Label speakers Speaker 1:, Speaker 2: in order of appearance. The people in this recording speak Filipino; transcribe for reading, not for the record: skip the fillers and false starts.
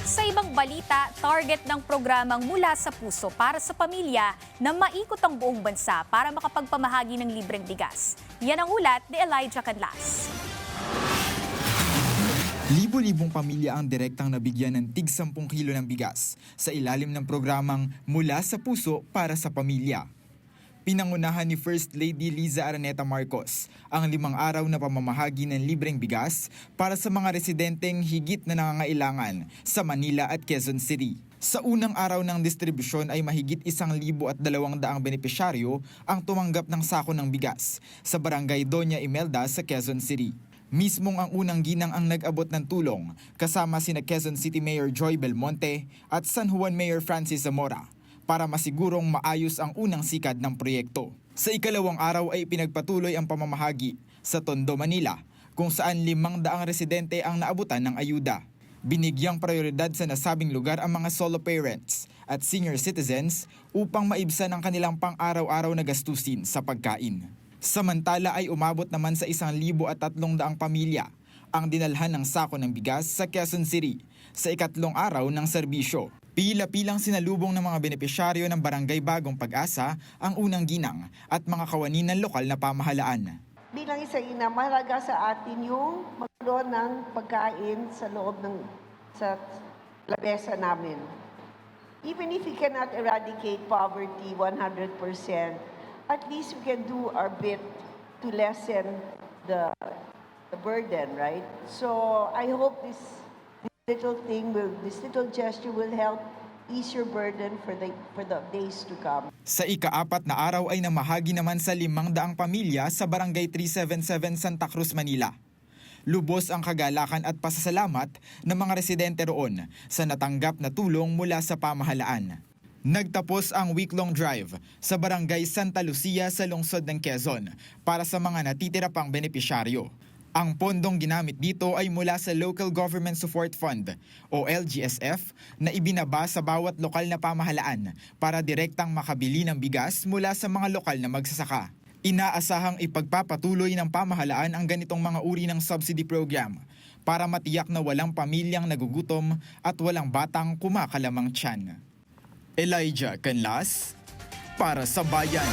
Speaker 1: Sa ibang balita, target ng programang Mula sa Puso para sa pamilya na maikot ang buong bansa para makapagpamahagi ng libreng bigas. Yan ang ulat ni Elijah Canlas.
Speaker 2: Libo-libong pamilya ang direktang nabigyan ng tig 10 kilo ng bigas sa ilalim ng programang Mula sa Puso para sa Pamilya. Pinangunahan ni First Lady Liza Araneta Marcos ang 5 araw na pamamahagi ng libreng bigas para sa mga residenteng higit na nangangailangan sa Manila at Quezon City. Sa unang araw ng distribusyon ay mahigit 1,200 benepisyaryo ang tumanggap ng sako ng bigas sa barangay Doña Imelda sa Quezon City. Mismong ang unang ginang ang nag-abot ng tulong kasama sina Quezon City Mayor Joy Belmonte at San Juan Mayor Francis Zamora para masigurong maayos ang unang sikad ng proyekto. Sa ikalawang araw ay pinagpatuloy ang pamamahagi sa Tondo, Manila, kung saan 500 residente ang naabutan ng ayuda. Binigyang prioridad sa nasabing lugar ang mga solo parents at senior citizens upang maibsan ang kanilang pang-araw-araw na gastusin sa pagkain. Samantala ay umabot naman sa 1,300 pamilya ang dinalhan ng sako ng bigas sa Quezon City sa ikatlong araw ng serbisyo. Pila-pilang sinalubong ng mga benepisyaryo ng Barangay Bagong Pag-asa ang unang ginang at mga kawani ng lokal na pamahalaan.
Speaker 3: Bilang isang ina, mahalaga sa atin yung magkaroon ng pagkain sa loob ng sa labesa namin. Even if we cannot eradicate poverty 100%, at least we can do our bit to lessen the burden, right? So I hope this little gesture will help ease your burden for the days to come.
Speaker 2: Sa ika-4 na araw ay namahagi naman sa 500 pamilya sa Barangay 377 Santa Cruz, Manila. Lubos ang kagalakan at pasasalamat ng mga residente roon sa natanggap na tulong mula sa pamahalaan. Nagtapos ang week-long drive sa Barangay Santa Lucia sa lungsod ng Quezon para sa mga natitira pang benepisyaryo. Ang pondong ginamit dito ay mula sa Local Government Support Fund o LGSF na ibinaba sa bawat lokal na pamahalaan para direktang makabili ng bigas mula sa mga lokal na magsasaka. Inaasahang ipagpapatuloy ng pamahalaan ang ganitong mga uri ng subsidy program para matiyak na walang pamilyang nagugutom at walang batang kumakalamang tiyan. Elijah Canlas para sa Bayan.